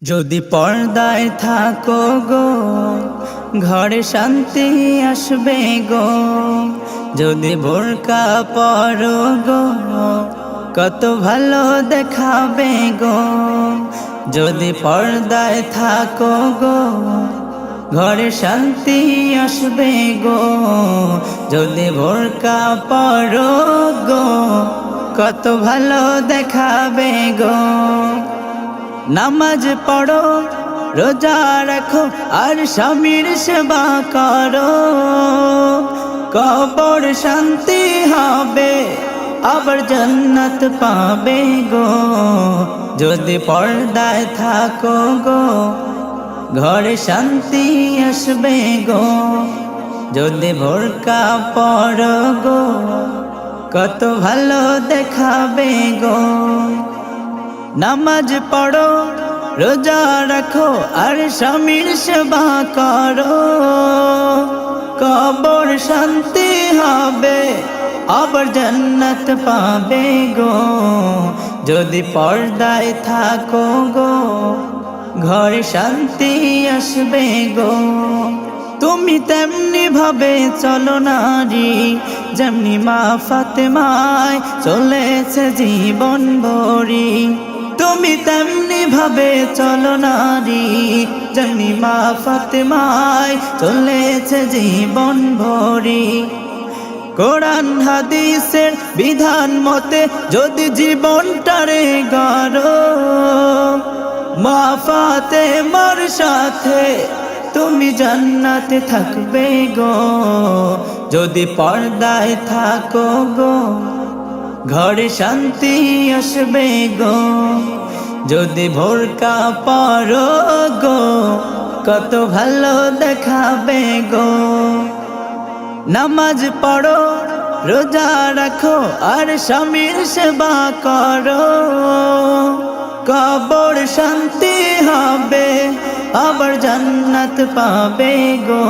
যদি পর্দায় থাকো গো ঘরে শান্তি আসবে গো। যদি বোরকা পরো গো কত ভালো দেখাবে গো। যদি পর্দায় থাকো গো ঘরে শান্তি আসবে গো। যদি বোরকা পরো গো কত ভালো দেখাবে গো। নামাজ পড়ো রোজা রাখো আর স্বামীর সেবা করো, কবর শান্তি হবে আবার জান্নাত পাবে গো। যদি পর্দায় থাকো গো ঘরে শান্তি আসবে গো। যদি বোরকা পরো গো কত ভালো দেখাবে গো। নামাজ পড়ো রোজা রাখো আর স্বামীর সেবা করো, কবর শান্তি হবে আবার জান্নাত পাবে গো। যদি পর্দায় থাকো গো ঘরে শান্তি আসবে গো। তুমি তেমনি ভাবে চলো নারী যেমনি মা ফাতেমায় চলেছে জীবন ভরি। তুমি তেমনি ভাবে চলো নারী যেমনি মা ফাতেমায় চলেছে জীবন ভরি। কোরআন হাদিসের বিধান মতে যদি জীবনটারে গড়ো, মা ফাতেমার সাথে তুমি জান্নাতে থাকবে গো। যদি পর্দায় থাকো গো ঘরে শান্তি আসবে গো। যদি বোরকা পরো গো কত ভালো দেখাবে গো। নামাজ পড়ো রোজা রাখো আর স্বামীর সেবা করো, কবর শান্তি হবে আবার জান্নাত পাবে গো।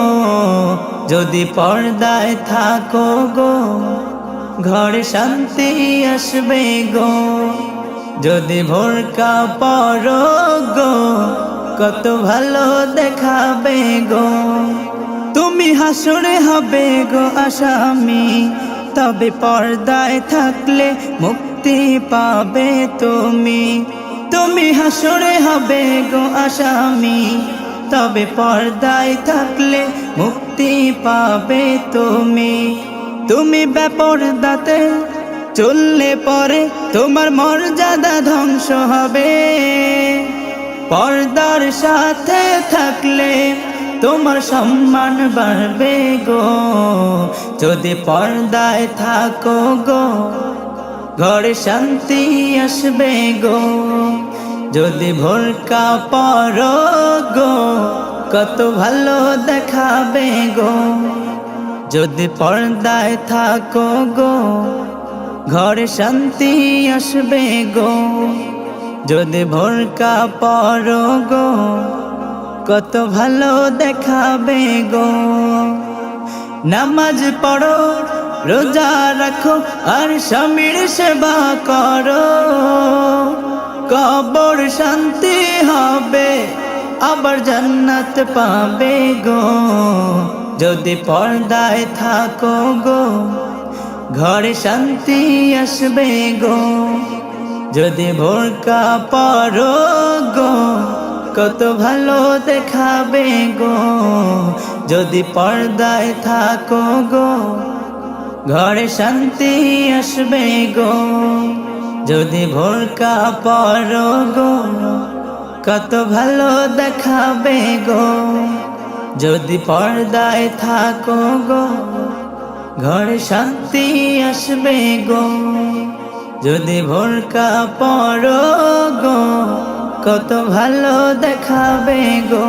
যদি পর্দায় থাকো গো ঘরে শান্তি আসবে গো। যদি বোরকা পরো গো কত ভালো দেখাবে গো। তুমি হাসরে হবে গো আসামি, তবে পর্দায় থাকলে মুক্তি পাবে তুমি। তুমি হাসরে হবে গো আসামি, তবে পর্দায় থাকলে মুক্তি পাবে তুমি। তুমি বেপরদাতে চললে পরে তোমার মর্যাদা ধ্বংস হবে। পর্দার সাথে থাকলে তোমার সম্মান বাড়বে গো। যদি পর্দায় থাকো গো ঘরে শান্তি আসবে গো। যদি বোরকা পরো গো কত ভালো দেখাবে গো। যদি পর্দায় থাকো গো ঘরে শান্তি আসবে গো। যদি বোরকা পরো গো কত ভালো দেখাবে গো। নামাজ পড়ো রোজা রাখো আর স্বামীর সেবা করো, কবর শান্তি হবে আবার জান্নাত পাবে গো। যদি পর্দায় থাকো গো ঘরে শান্তি আসবে গো। যদি বোরকা পরো গো কত ভালো দেখাবে গো। যদি পর্দায় থাকো গো ঘরে শান্তি আসবে গো। যদি বোরকা পরো গো কত ভালো দেখাবে গো। যদি পর্দায় থাকো গো ঘরে শান্তি আসবে গো। যদি বোরকা পরো গো কত ভালো দেখাবে গো।